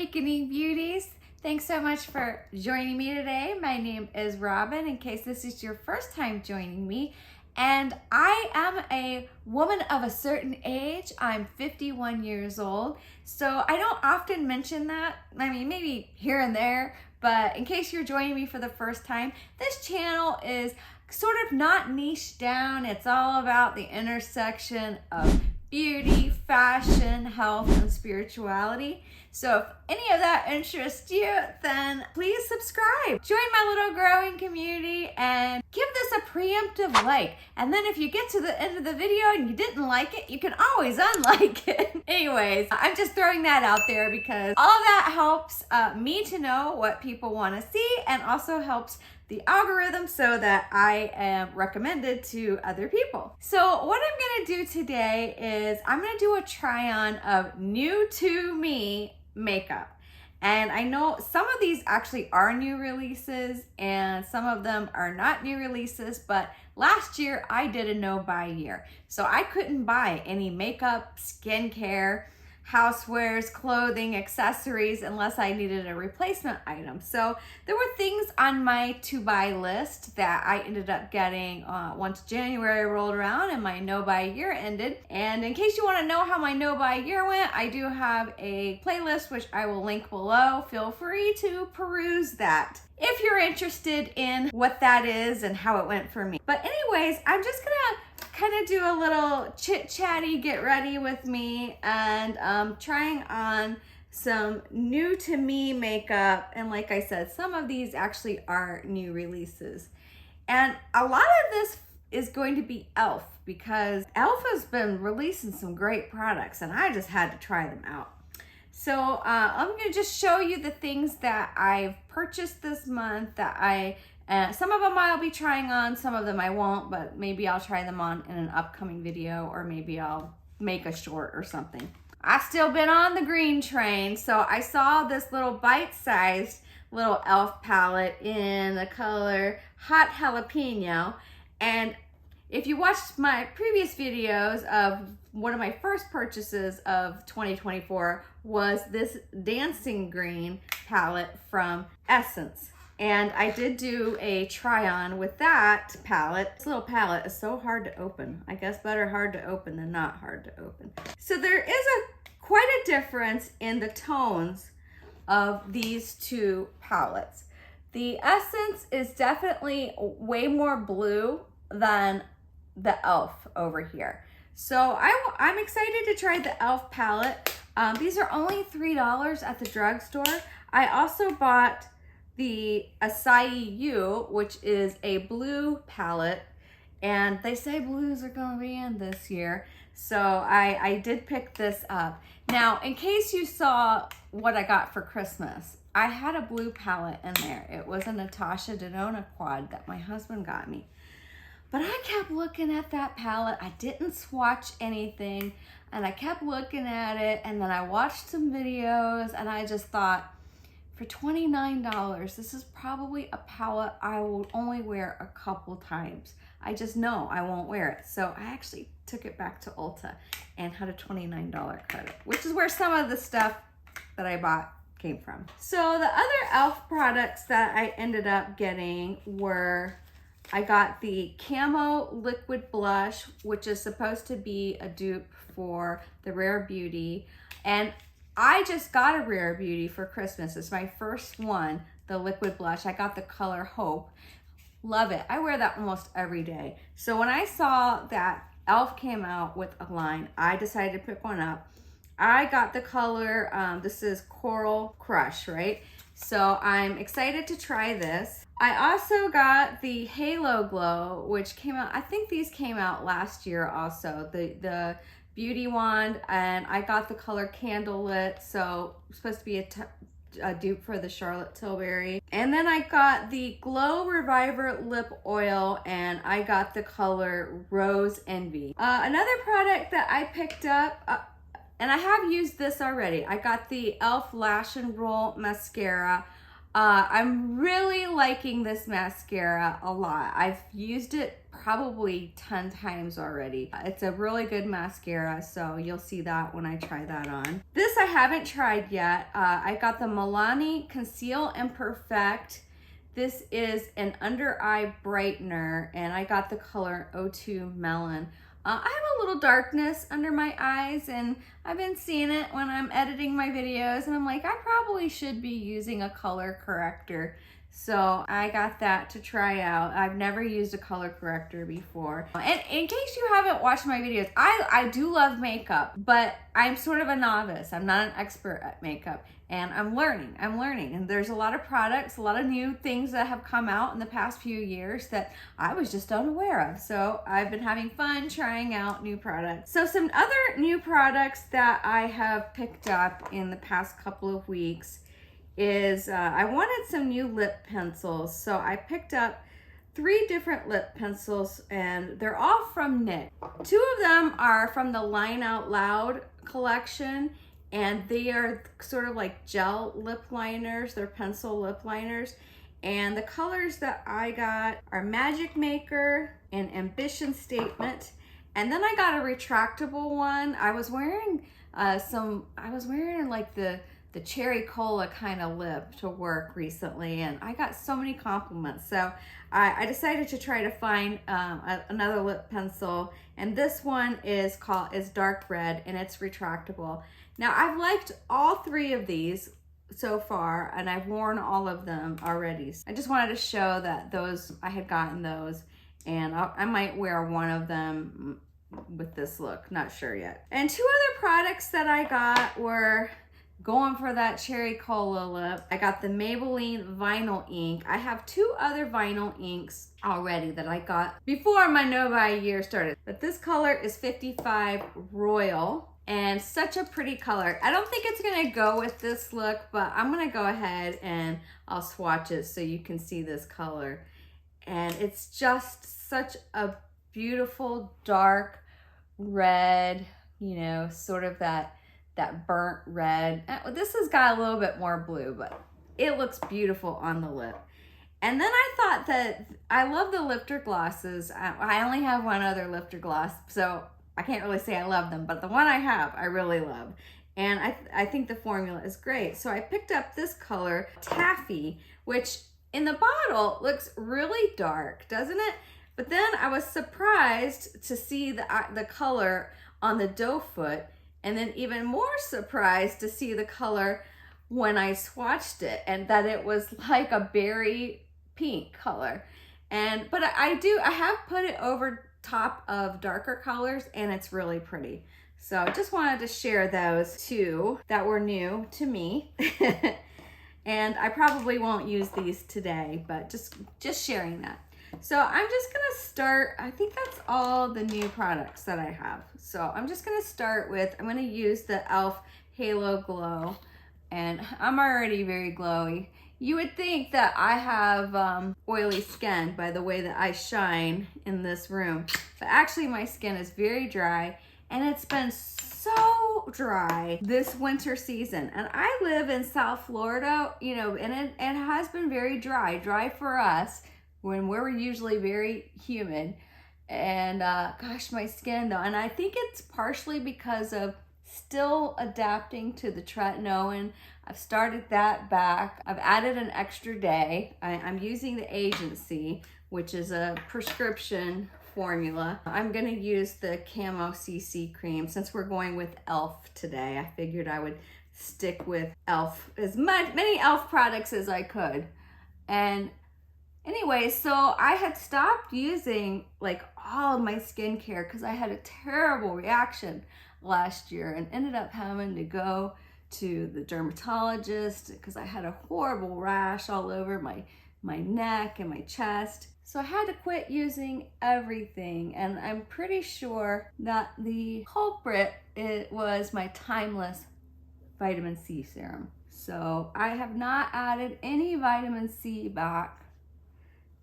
Awakening Beauties. Thanks so much for joining me today. My name is Robin, in case this is your first time joining me. And I am a woman of a certain age. I'm 51 years old. So I don't often mention that. I mean, maybe here and there, but in case you're joining me for the first time, this channel is sort of not niched down. It's all about the intersection of beauty, fashion, health, and spirituality. So if any of that interests you, then please subscribe. Join my little growing community and give this a preemptive like. And then if you get to the end of the video and you didn't like it, you can always unlike it. Anyways, I'm just throwing that out there because all of that helps me to know what people want to see, and also helps the algorithm so that I am recommended to other people. So what I'm gonna do today is I'm gonna do a try on of new to me makeup. And I know some of these actually are new releases and some of them are not new releases, but last year I did a no buy year. So I couldn't buy any makeup, skincare, housewares, clothing, accessories, unless I needed a replacement item. So there were things on my to buy list that I ended up getting once January rolled around and my no buy year ended. And in case you want to know how my no buy year went, I do have a playlist which I will link below. Feel free to peruse that if you're interested in what that is and how it went for me. But anyways, I'm just gonna kind of do a little chit chatty get ready with me, and trying on some new to me makeup. And like I said, some of these actually are new releases, and a lot of this is going to be e.l.f. because e.l.f. has been releasing some great products and I just had to try them out. So I'm gonna just show you the things that I've purchased this month that some of them I'll be trying on, some of them I won't, but maybe I'll try them on in an upcoming video, or maybe I'll make a short or something. I've still been on the green train, so I saw this little bite-sized little e.l.f. palette in the color Hot Jalapeno. And if you watched my previous videos, of one of my first purchases of 2024 was this dancing green palette from Essence. And I did do a try on with that palette. This little palette is so hard to open. I guess better hard to open than not hard to open. So there is quite a difference in the tones of these two palettes. The Essence is definitely way more blue than the e.l.f. over here. So I'm excited to try the e.l.f. palette. These are only $3 at the drugstore. I also bought the Acai You, which is a blue palette, and they say blues are gonna be in this year, so I did pick this up. Now, in case you saw what I got for Christmas, I had a blue palette in there. It was a Natasha Denona quad that my husband got me. But I kept looking at that palette. I didn't swatch anything, and I kept looking at it, and then I watched some videos, and I just thought, for $29, this is probably a palette I will only wear a couple times. I just know I won't wear it. So I actually took it back to Ulta and had a $29 credit, which is where some of the stuff that I bought came from. So the other e.l.f. products that I ended up getting were, I got the Camo Liquid Blush, which is supposed to be a dupe for the Rare Beauty. And I just got a Rare Beauty for Christmas. It's my first one, the liquid blush. I got the color Hope. Love it. I wear that almost every day. So when I saw that e.l.f. came out with a line, I decided to pick one up. I got the color, this is Coral Crush, right? So I'm excited to try this. I also got the Halo Glow, which came out, I think these came out last year also, the Beauty Wand, and I got the color Candlelit, so it's supposed to be a dupe for the Charlotte Tilbury. And then I got the Glow Reviver Lip Oil, and I got the color Rose Envy. Another product that I picked up, and I have used this already, I got the e.l.f. Lash and Roll Mascara. I'm really liking this mascara a lot. I've used it probably 10 times already. It's a really good mascara, so you'll see that when I try that on. This I haven't tried yet. I got the Milani Conceal and Perfect. This is an under eye brightener, and I got the color 02 Melon. I have a little darkness under my eyes, and I've been seeing it when I'm editing my videos, and I'm like, I probably should be using a color corrector. So I got that to try out. I've never used a color corrector before. And in case you haven't watched my videos, I do love makeup, but I'm sort of a novice. I'm not an expert at makeup, and I'm learning. And there's a lot of products, a lot of new things that have come out in the past few years that I was just unaware of. So I've been having fun trying out new products. So some other new products that I have picked up in the past couple of weeks is I wanted some new lip pencils. So I picked up 3 different lip pencils, and they're all from NYX. 2 of them are from the Line Out Loud collection, and they are sort of like gel lip liners. They're pencil lip liners. And the colors that I got are Magic Maker and Ambition Statement. And then I got a retractable one. I was wearing like the cherry cola kind of lip to work recently, and I got so many compliments. So I decided to try to find another lip pencil, and this one is dark red, and it's retractable. Now I've liked all 3 of these so far, and I've worn all of them already. I just wanted to show that I had gotten those, and I might wear one of them with this look, not sure yet. And 2 other products that I got were going for that cherry cola lip. I got the Maybelline Vinyl Ink. I have 2 other vinyl inks already that I got before my Novi year started. But this color is 55 Royal, and such a pretty color. I don't think it's gonna go with this look, but I'm gonna go ahead and I'll swatch it so you can see this color. And it's just such a beautiful dark red, you know, sort of that burnt red. This has got a little bit more blue, but it looks beautiful on the lip. And then I thought that I love the lifter glosses. I only have one other lifter gloss, so I can't really say I love them, but the one I have, I really love. And I think the formula is great. So I picked up this color, Taffy, which in the bottle looks really dark, doesn't it? But then I was surprised to see the color on the doe foot, and then even more surprised to see the color when I swatched it, and that it was like a berry pink color. But I have put it over top of darker colors, and it's really pretty. So I just wanted to share those 2 that were new to me. And I probably won't use these today, but just sharing that. So I'm just gonna start, I think that's all the new products that I have. So I'm just gonna start with, I'm gonna use the e.l.f. Halo Glow, and I'm already very glowy. You would think that I have oily skin by the way that I shine in this room, but actually my skin is very dry, and it's been so dry this winter season. And I live in South Florida, you know, and it has been very dry for us, when we're usually very humid. And gosh, my skin though, and I think it's partially because of still adapting to the tretinoin. I've started that back. I've added an extra day. I'm using the Agency, which is a prescription formula. I'm gonna use the Camo CC cream. Since we're going with e.l.f. today, I figured I would stick with e.l.f. many e.l.f. products as I could. And anyway, so I had stopped using like all of my skincare because I had a terrible reaction last year and ended up having to go to the dermatologist because I had a horrible rash all over my neck and my chest. So I had to quit using everything, and I'm pretty sure that the culprit, it was my Timeless vitamin C serum. So I have not added any vitamin C back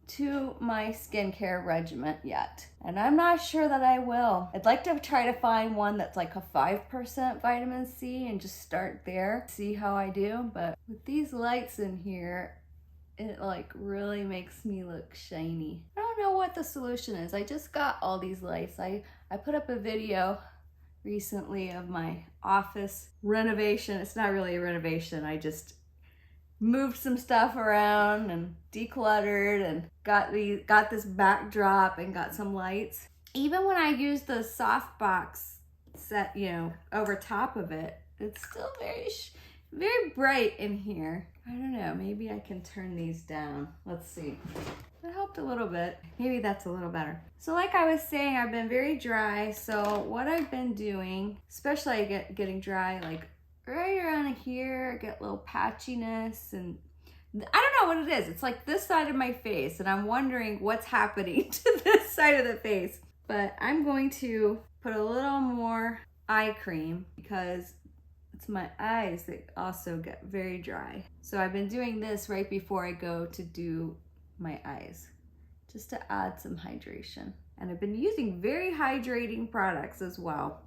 to my skincare regimen yet, and I'm not sure that I will. I'd like to try to find one that's like a 5% vitamin C and just start there, see how I do. But with these lights in here, it like really makes me look shiny. I don't know what the solution is. I just got all these lights. I put up a video recently of my office renovation. It's not really a renovation. I just moved some stuff around and decluttered and got this backdrop and got some lights. Even when I use the softbox set, you know, over top of it, it's still very bright in here. I don't know, maybe I can turn these down. Let's see. It helped a little bit. Maybe that's a little better. So like I was saying, I've been very dry. So what I've been doing, especially getting dry, like right around here, I get a little patchiness, and I don't know what it is. It's like this side of my face, and I'm wondering what's happening to this side of the face. But I'm going to put a little more eye cream because it's my eyes that also get very dry. So I've been doing this right before I go to do my eyes, just to add some hydration. And I've been using very hydrating products as well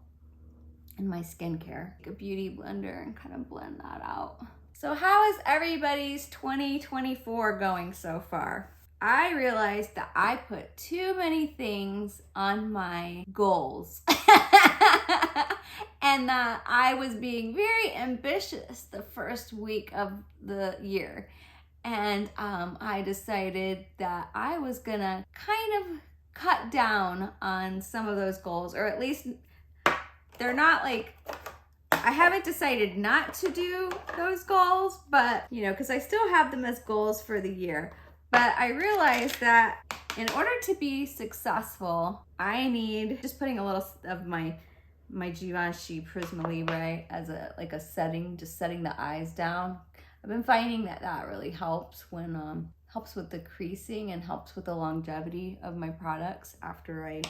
in my skincare, like a beauty blender, and kind of blend that out. So how is everybody's 2024 going so far? I realized that I put too many things on my goals and that I was being very ambitious the first week of the year. And I decided that I was gonna kind of cut down on some of those goals, or at least they're not like, I haven't decided not to do those goals, but you know, because I still have them as goals for the year. But I realized that in order to be successful, I need just putting a little of my Givenchy Prisme Libre as a setting, just setting the eyes down. I've been finding that really helps when helps with the creasing and helps with the longevity of my products after I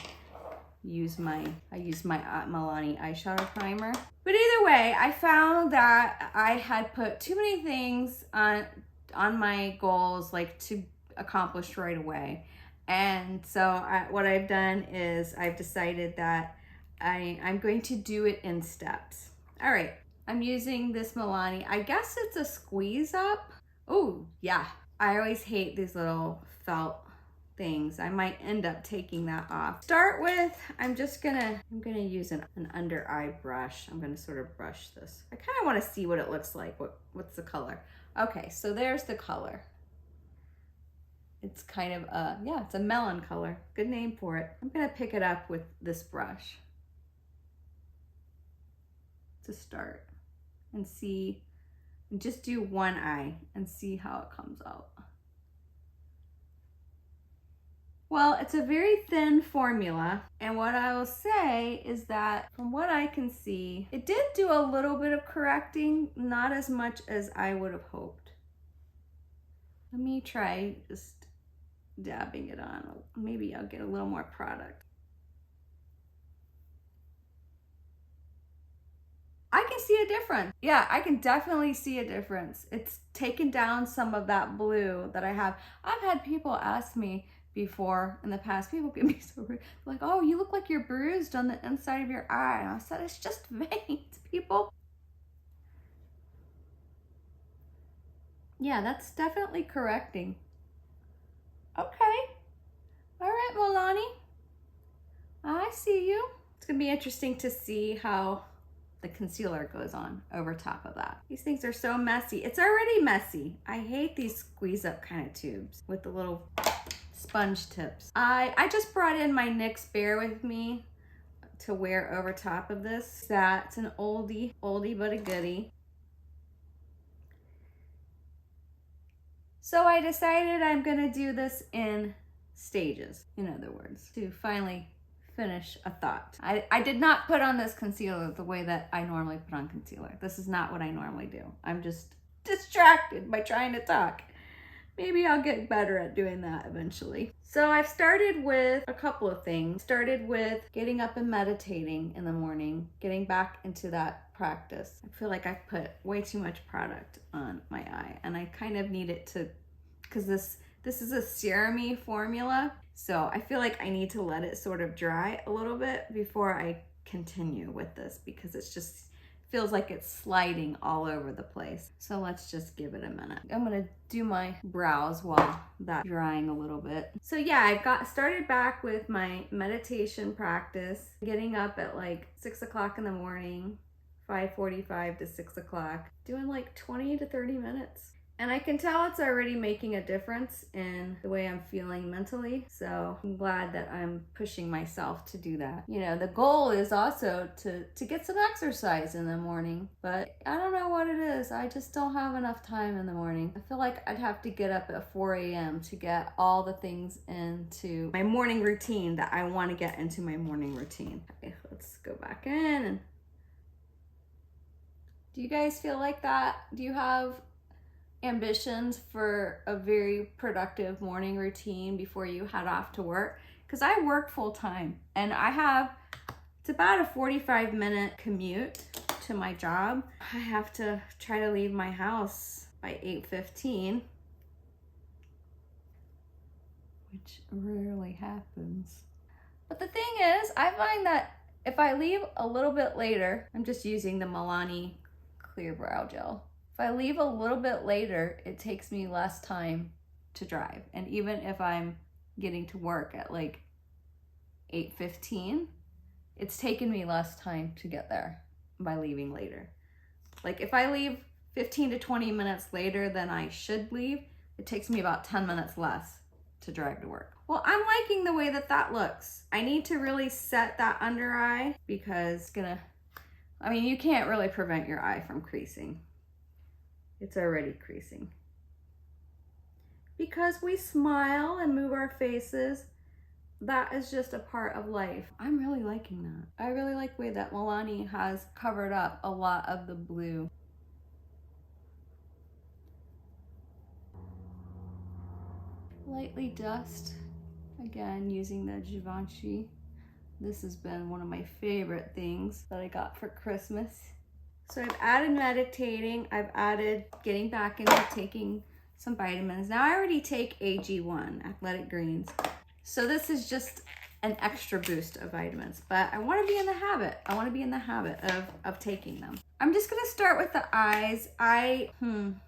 use my Milani eyeshadow primer. But either way, I found that I had put too many things on my goals, like to accomplish right away. And so what I've done is I've decided that I'm going to do it in steps. All right, I'm using this Milani. I guess it's a squeeze up. Oh yeah, I always hate these little felt things. I might end up taking that off. Start with, I'm gonna use an under eye brush. I'm gonna sort of brush this. I kind of want to see what it looks like. What's the color? Okay, so there's the color. It's kind of yeah, it's a melon color. Good name for it. I'm gonna pick it up with this brush to start and see, and just do one eye and see how it comes out. Well, it's a very thin formula, and what I will say is that from what I can see, it did do a little bit of correcting, not as much as I would have hoped. Let me try just dabbing it on. Maybe I'll get a little more product. I can see a difference. Yeah, I can definitely see a difference. It's taken down some of that blue that I have. I've had people ask me before in the past, people get me so rude, like, oh, you look like you're bruised on the inside of your eye. And I said, it's just veins, people. Yeah, that's definitely correcting. Okay. All right, Milani. I see you. It's gonna be interesting to see how the concealer goes on over top of that. These things are so messy. It's already messy. I hate these squeeze up kind of tubes with the little sponge tips. I just brought in my NYX Bear With Me to wear over top of this. That's an oldie but a goodie. So I decided I'm gonna do this in stages, in other words, to finally finish a thought. I did not put on this concealer the way that I normally put on concealer. This is not what I normally do. I'm just distracted by trying to talk. Maybe I'll get better at doing that eventually. So I've started with a couple of things. Started with getting up and meditating in the morning, getting back into that practice. I feel like I've put way too much product on my eye, and I kind of need it to, because this is a serum-y formula, so I feel like I need to let it sort of dry a little bit before I continue with this, because it's just feels like it's sliding all over the place. So let's just give it a minute. I'm gonna do my brows while that's drying a little bit. So yeah, I got started back with my meditation practice, getting up at like 6 o'clock in the morning, 5:45 to 6 o'clock, doing like 20 to 30 minutes. And I can tell it's already making a difference in the way I'm feeling mentally. So I'm glad that I'm pushing myself to do that. You know, the goal is also to get some exercise in the morning, but I don't know what it is. I just don't have enough time in the morning. I feel like I'd have to get up at 4 a.m. to get all the things into my morning routine that I want to get into my morning routine. Okay, let's go back in. And do you guys feel like that? Do you have ambitions for a very productive morning routine before you head off to work? Because I work full time and it's about a 45-minute commute to my job. I have to try to leave my house by 8:15, which rarely happens. But the thing is, I find that if I leave a little bit later, I'm just using the Milani Clear Brow Gel. If I leave a little bit later, it takes me less time to drive. And even if I'm getting to work at like 8:15, it's taken me less time to get there by leaving later. Like if I leave 15 to 20 minutes later than I should leave, it takes me about 10 minutes less to drive to work. Well, I'm liking the way that that looks. I need to really set that under eye because you can't really prevent your eye from creasing. It's already creasing. Because we smile and move our faces, that is just a part of life. I'm really liking that. I really like the way that Milani has covered up a lot of the blue. Lightly dust, again using the Givenchy. This has been one of my favorite things that I got for Christmas. So I've added meditating, I've added getting back into taking some vitamins. Now I already take AG1, Athletic Greens. So this is just an extra boost of vitamins, but I wanna be in the habit. I wanna be in the habit of taking them. I'm just gonna start with the eyes. The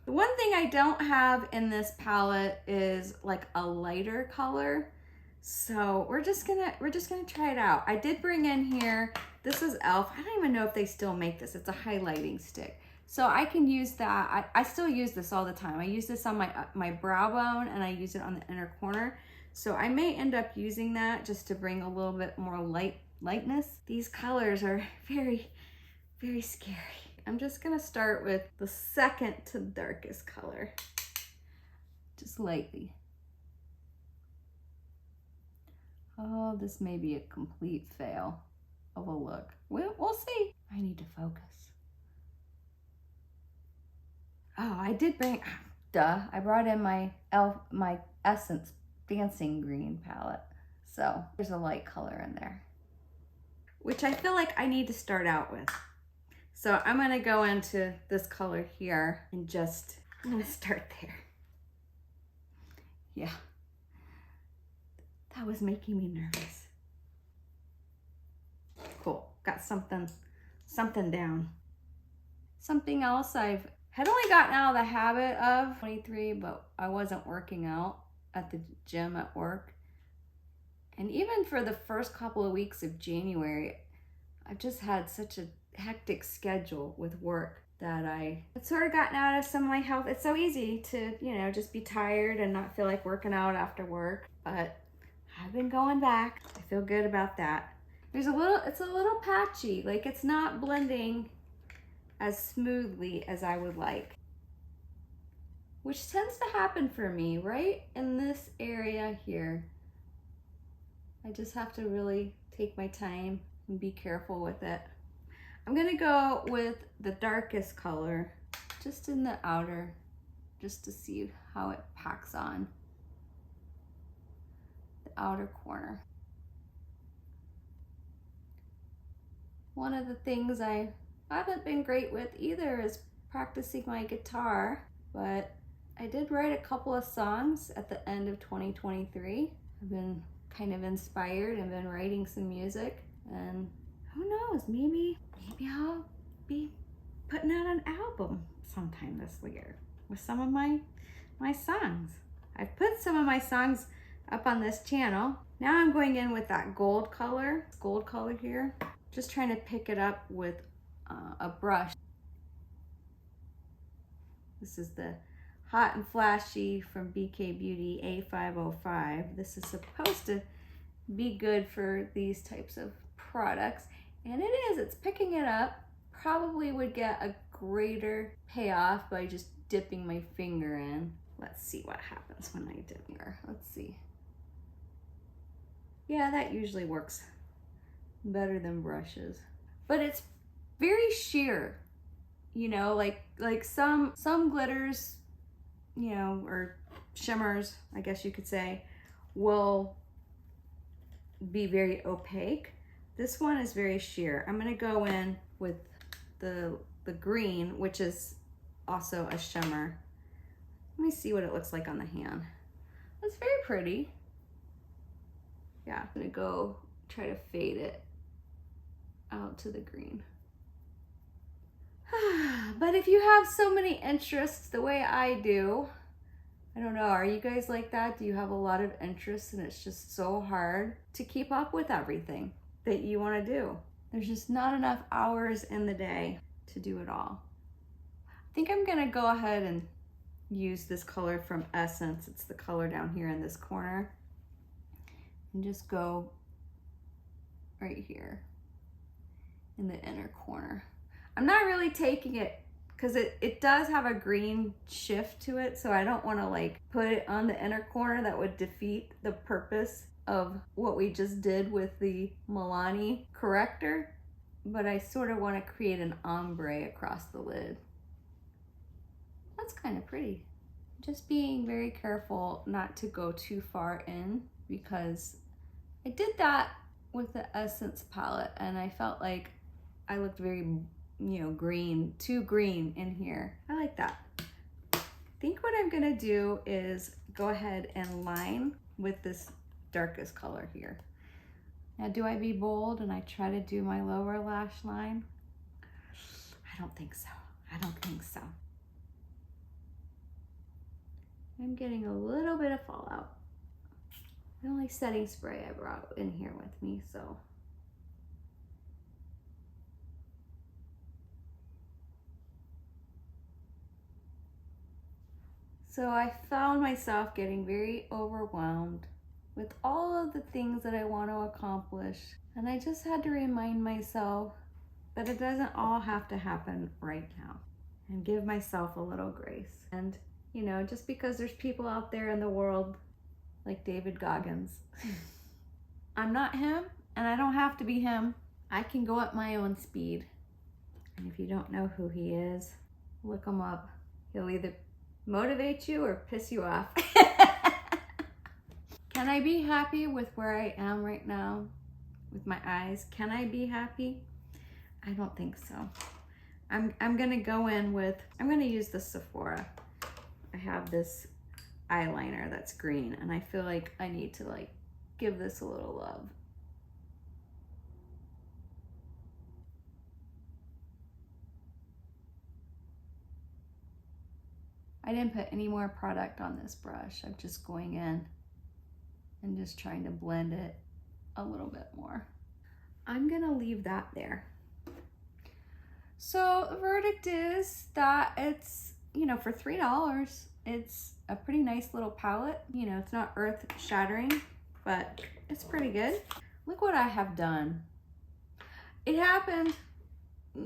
one thing I don't have in this palette is like a lighter color. So we're just gonna try it out. I did bring in here, this is e.l.f. I don't even know if they still make this. It's a highlighting stick. So I can use that. I still use this all the time. I use this on my brow bone and I use it on the inner corner. So I may end up using that just to bring a little bit more lightness. These colors are very, very scary. I'm just gonna start with the second to darkest color, just lightly. Oh, this may be a complete fail of a look. We'll see. I need to focus. Oh, I did bring, I brought in my e.l.f. my Essence Dancing Green palette. So there's a light color in there, which I feel like I need to start out with. So I'm gonna go into this color here and I'm gonna start there. Yeah. That was making me nervous. Cool, got something down. Something else I had only gotten out of the habit of 23, but I wasn't working out at the gym at work. And even for the first couple of weeks of January, I've just had such a hectic schedule with work that I've sort of gotten out of some of my health. It's so easy to, just be tired and not feel like working out after work, but I've been going back. I feel good about that. It's a little patchy, like it's not blending as smoothly as I would like, which tends to happen for me right in this area here. I just have to really take my time and be careful with it. I'm gonna go with the darkest color, just in the outer, just to see how it packs on. Outer corner. One of the things I haven't been great with either is practicing my guitar, but I did write a couple of songs at the end of 2023. I've been kind of inspired and been writing some music, and who knows, maybe I'll be putting out an album sometime this year with some of my songs. I've put some of my songs up on this channel. Now I'm going in with that gold color here. Just trying to pick it up with a brush. This is the Hot and Flashy from BK Beauty A505. This is supposed to be good for these types of products, and it is. It's picking it up. Probably would get a greater payoff by just dipping my finger in. Let's see what happens when I dip here. Let's see. Yeah, that usually works better than brushes. But it's very sheer, you know, like some glitters, you know, or shimmers, I guess you could say, will be very opaque. This one is very sheer. I'm gonna go in with the green, which is also a shimmer. Let me see what it looks like on the hand. It's very pretty. Yeah, I'm gonna go try to fade it out to the green. But if you have so many interests the way I do, I don't know, are you guys like that? Do you have a lot of interests and it's just so hard to keep up with everything that you want to do? There's just not enough hours in the day to do it all. I think I'm gonna go ahead and use this color from Essence. It's the color down here in this corner. And just go right here in the inner corner. I'm not really taking it because it does have a green shift to it, so I don't want to like put it on the inner corner. That would defeat the purpose of what we just did with the Milani corrector, but I sort of want to create an ombre across the lid. That's kind of pretty. Just being very careful not to go too far in, because I did that with the Essence palette and I felt like I looked very, you know, green, too green in here. I like that. I think what I'm gonna do is go ahead and line with this darkest color here. Now, do I be bold and I try to do my lower lash line? I don't think so. I don't think so. I'm getting a little bit of fallout. The only setting spray I brought in here with me, so. So I found myself getting very overwhelmed with all of the things that I want to accomplish. And I just had to remind myself that it doesn't all have to happen right now, and give myself a little grace. And, you know, just because there's people out there in the world like David Goggins, I'm not him and I don't have to be him. I can go at my own speed. And if you don't know who he is, look him up. He'll either motivate you or piss you off. Can I be happy with where I am right now with my eyes? Can I be happy? I don't think so. I'm gonna go in with, I'm gonna use the Sephora. I have this eyeliner that's green and I feel like I need to like give this a little love. I didn't put any more product on this brush. I'm just going in and just trying to blend it a little bit more. I'm gonna leave that there. So the verdict is that it's, you know, for $3, it's a pretty nice little palette. You know, it's not earth shattering, but it's pretty good. Look what I have done. It happened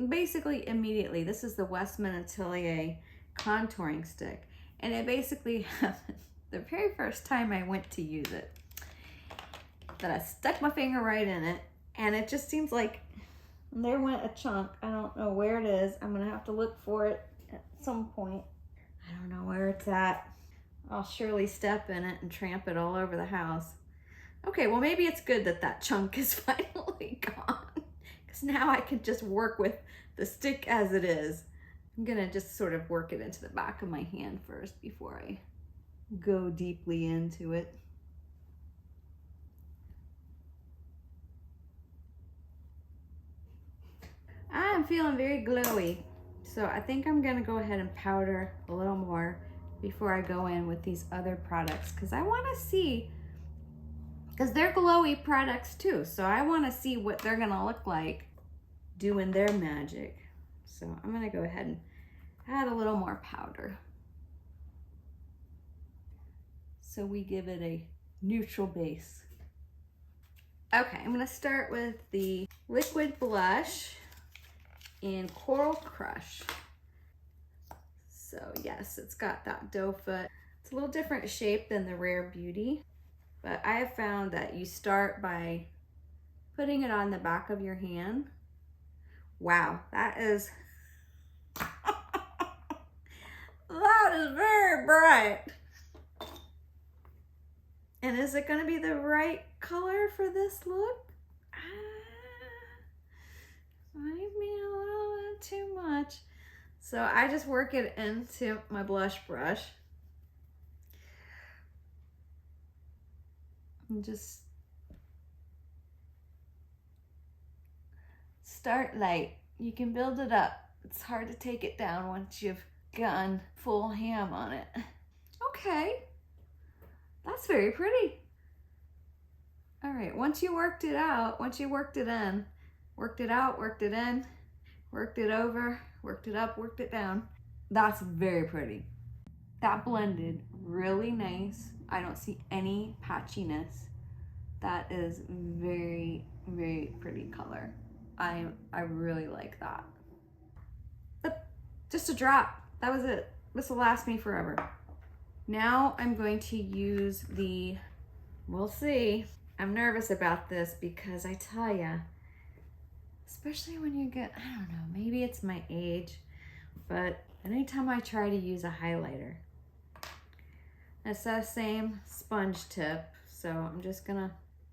basically immediately. This is the Westman Atelier contouring stick, and it basically happened the very first time I went to use it, that I stuck my finger right in it, and it just seems like there went a chunk. I don't know where it is. I'm gonna have to look for it at some point. I don't know where it's at. I'll surely step in it and tramp it all over the house. Okay, well maybe it's good that that chunk is finally gone, because now I can just work with the stick as it is. I'm gonna just sort of work it into the back of my hand first before I go deeply into it. I'm feeling very glowy, So I think I'm gonna go ahead and powder a little more before I go in with these other products, because I wanna see, because they're glowy products too, so I wanna see what they're gonna look like doing their magic. So I'm gonna go ahead and add a little more powder, so we give it a neutral base. Okay, I'm gonna start with the liquid blush in Coral Crush. So yes, it's got that doe foot. It's a little different shape than the Rare Beauty, but I have found that you start by putting it on the back of your hand. Wow, that is very bright. And is it gonna be the right color for this look? Might be a little bit too much. So I just work it into my blush brush. And just start light. You can build it up. It's hard to take it down once you've gone full ham on it. Okay, that's very pretty. All right, once you worked it out, once you worked it in, worked it out, worked it in, worked it over, worked it up, worked it down, that's very pretty. That blended really nice. I don't see any patchiness. That is very, very pretty color. I really like that. But just a drop, that was it. This will last me forever. Now I'm going to use the, we'll see. I'm nervous about this because I tell ya, especially when you get, I don't know, maybe it's my age, but anytime I try to use a highlighter, it's that same sponge tip. So I'm just gonna,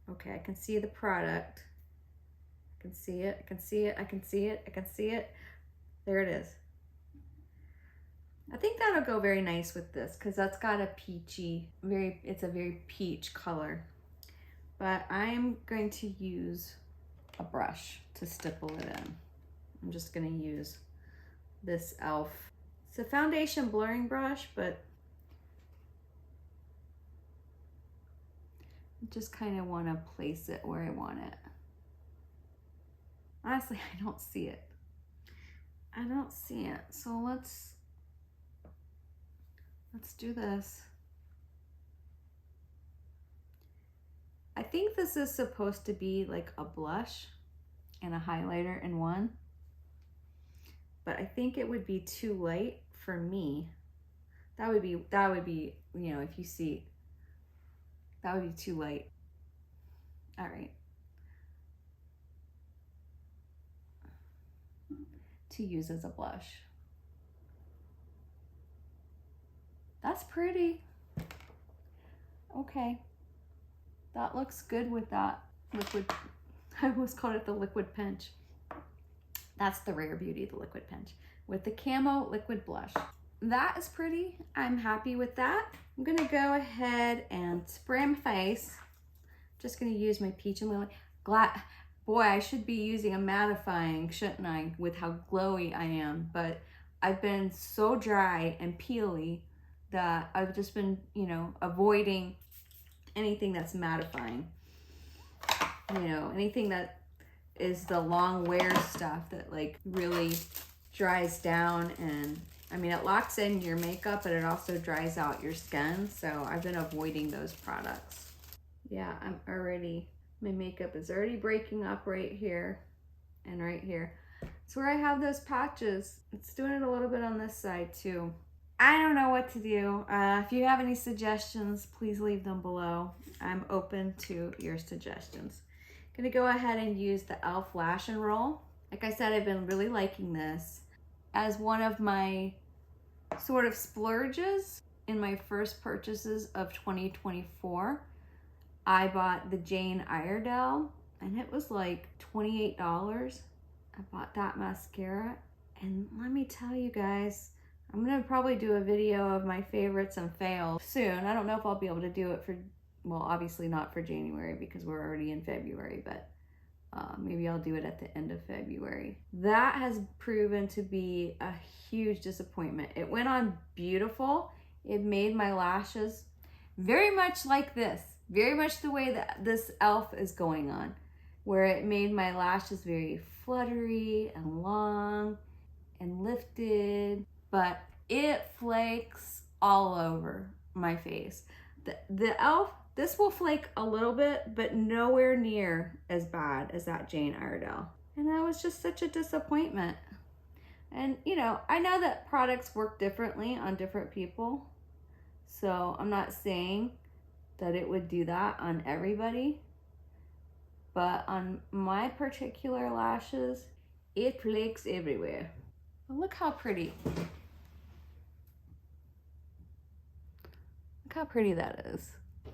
okay, I can see the product. I can see it, I can see it, I can see it, I can see it. There it is. I think that'll go very nice with this because that's got a peachy, it's a very peach color. But I'm going to use a brush to stipple it in. I'm just gonna use this e.l.f. It's a foundation blurring brush, but I just kind of want to place it where I want it. Honestly, I don't see it. I don't see it. So let's do this. I think this is supposed to be like a blush and a highlighter in one, but I think it would be too light for me. That would be, you know, if you see, that would be too light. All right. To use as a blush. That's pretty. Okay. That looks good with that liquid. I almost called it the liquid pinch. That's the Rare Beauty, the liquid pinch, with the camo liquid blush. That is pretty. I'm happy with that. I'm gonna go ahead and spray my face. Just gonna use my peach and lily. Boy, I should be using a mattifying, shouldn't I, with how glowy I am, but I've been so dry and peely that I've just been, you know, avoiding anything that's mattifying. You know, anything that is the long wear stuff that like really dries down, and I mean, it locks in your makeup, but it also dries out your skin. So I've been avoiding those products. Yeah, my makeup is already breaking up right here and right here. It's where I have those patches. It's doing it a little bit on this side too. I don't know what to do. If you have any suggestions, please leave them below. I'm open to your suggestions. I'm gonna go ahead and use the e.l.f. Lash and Roll. Like I said, I've been really liking this. As one of my sort of splurges in my first purchases of 2024, I bought the Jane Iredale, and it was like $28. I bought that mascara, and let me tell you guys, I'm gonna probably do a video of my favorites and fails soon. I don't know if I'll be able to do it for, well, obviously not for January because we're already in February, but Maybe I'll do it at the end of February. That has proven to be a huge disappointment. It went on beautiful. It made my lashes very much like this, very much the way that this e.l.f. is going on, where it made my lashes very fluttery and long and lifted, but it flakes all over my face. The e.l.f., this will flake a little bit, but nowhere near as bad as that Jane Iredale. And that was just such a disappointment. And you know, I know that products work differently on different people, so I'm not saying that it would do that on everybody, but on my particular lashes, it flakes everywhere. Look how pretty. Look how pretty that is.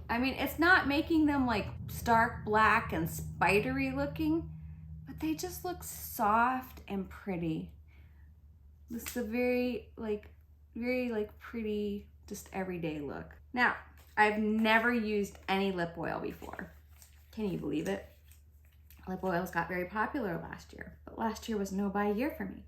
I mean, it's not making them like stark black and spidery looking, but they just look soft and pretty. This is a very pretty, just everyday look. Now, I've never used any lip oil before. Can you believe it? Lip oils got very popular last year, but last year was no buy year for me.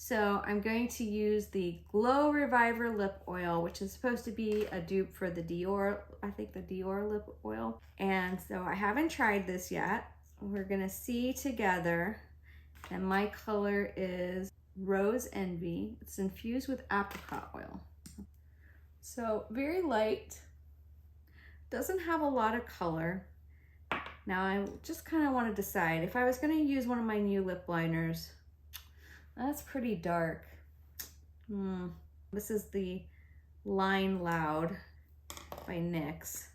So I'm going to use the Glow Reviver lip oil, which is supposed to be a dupe for the Dior, I think the Dior lip oil. And so I haven't tried this yet. We're gonna see together, and my color is Rose Envy. It's infused with apricot oil. So very light, doesn't have a lot of color. Now I just kind of want to decide if I was going to use one of my new lip liners. That's pretty dark. This is the Line Loud by NYX.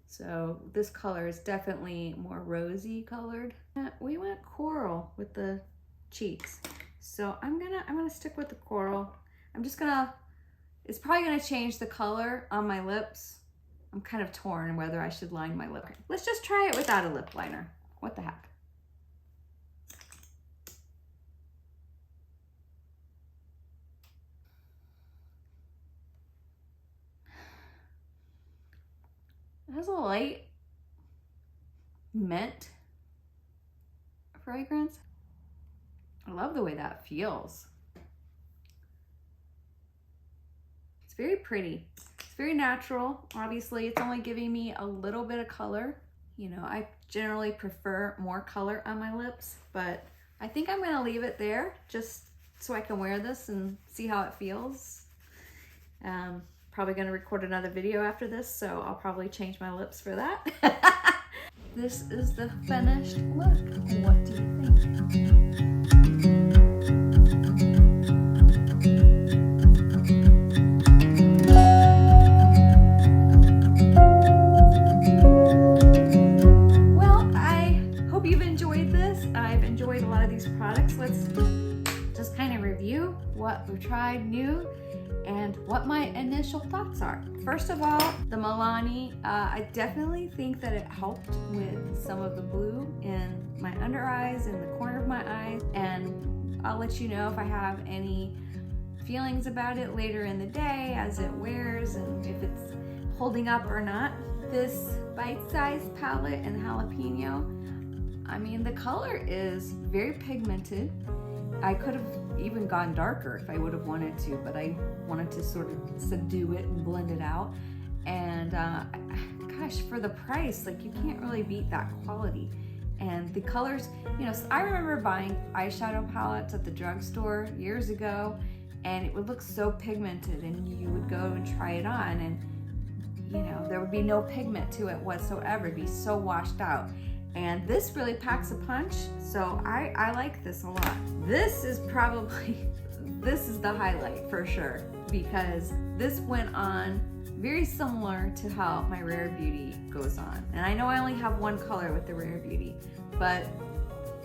So this color is definitely more rosy colored. We went coral with the cheeks. So I'm gonna stick with the coral. It's probably gonna change the color on my lips. I'm kind of torn whether I should line my lip. Let's just try it without a lip liner. What the heck? It has a light mint fragrance. I love the way that feels. It's very pretty. It's very natural. Obviously, it's only giving me a little bit of color. You know, I generally prefer more color on my lips, but I think I'm gonna leave it there just so I can wear this and see how it feels. Probably gonna record another video after this, so I'll probably change my lips for that. This is the finished look. What do you think? Well, I hope you've enjoyed this. I've enjoyed a lot of these products. Let's just kind of review what we've tried new and what my initial thoughts are. First of all, the Milani, I definitely think that it helped with some of the blue in my under eyes and the corner of my eyes, and I'll let you know if I have any feelings about it later in the day as it wears and if it's holding up or not. This bite-sized palette and jalapeno, I mean, the color is very pigmented. I could have even gone darker if I would have wanted to, but I wanted to sort of subdue it and blend it out. And gosh, for the price, like, you can't really beat that quality. And the colors, you know, so I remember buying eyeshadow palettes at the drugstore years ago, and it would look so pigmented, and you would go and try it on, and you know, there would be no pigment to it whatsoever. It'd be so washed out. And this really packs a punch, so I like this a lot. This is the highlight for sure, because this went on very similar to how my Rare Beauty goes on. And I know I only have one color with the Rare Beauty, but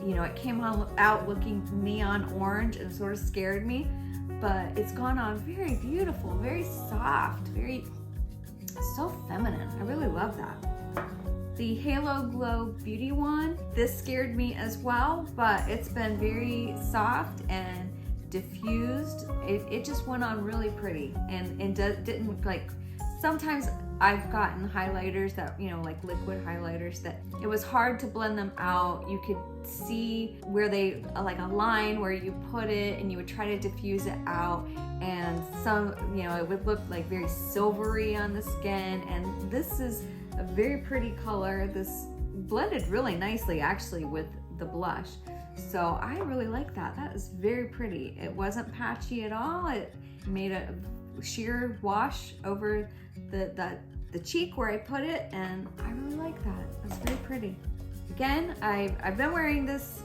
you know, it came out looking neon orange and sort of scared me, but it's gone on very beautiful, very soft, so feminine. I really love that. The Halo Glow Beauty wand, this scared me as well, but it's been very soft and diffused. It just went on really pretty and didn't, like, sometimes I've gotten highlighters that, you know, like liquid highlighters, that it was hard to blend them out. You could see where they, like a line where you put it and you would try to diffuse it out, and some, you know, it would look like very silvery on the skin. And this is a very pretty color. This blended really nicely actually with the blush. So I really like that. That is very pretty. It wasn't patchy at all. It made a sheer wash over the cheek where I put it, and I really like that. That's very pretty. Again, I've been wearing this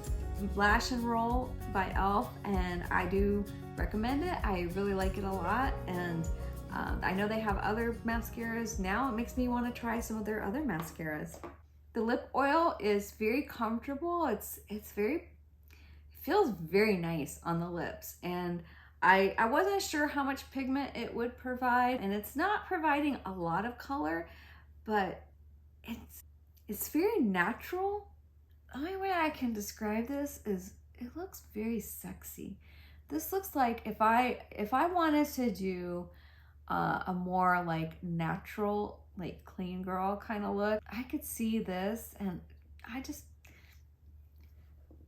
Lash and Roll by e.l.f. and I do recommend it. I really like it a lot, and I know they have other mascaras now. It makes me want to try some of their other mascaras. The lip oil is very comfortable. It feels very nice on the lips, and I wasn't sure how much pigment it would provide, and it's not providing a lot of color, but it's very natural. The only way I can describe this is it looks very sexy. This looks like if I wanted to do a more like natural, like clean girl kind of look, I could see this, and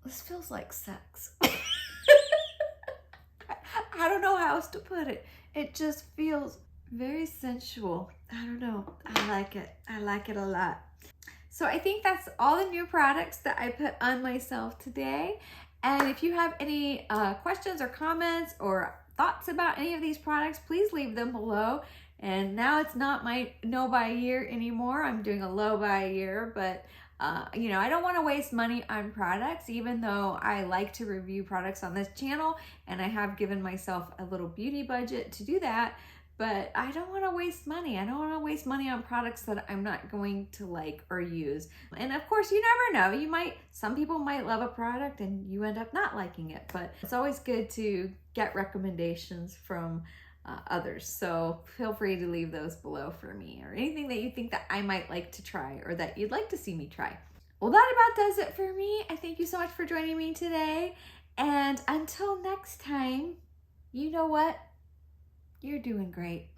this feels like sex. I don't know how else to put it. It just feels very sensual. I don't know. I like it. I like it a lot. So I think that's all the new products that I put on myself today. And if you have any questions or comments or thoughts about any of these products, please leave them below. And now it's not my no buy year anymore. I'm doing a low buy year, but you know, I don't want to waste money on products, even though I like to review products on this channel, and I have given myself a little beauty budget to do that, but I don't want to waste money. I don't want to waste money on products that I'm not going to like or use. And of course, you never know. Some people might love a product and you end up not liking it, but it's always good to get recommendations from others. So feel free to leave those below for me, or anything that you think that I might like to try or that you'd like to see me try. Well, that about does it for me. I thank you so much for joining me today. And until next time, you know what? You're doing great.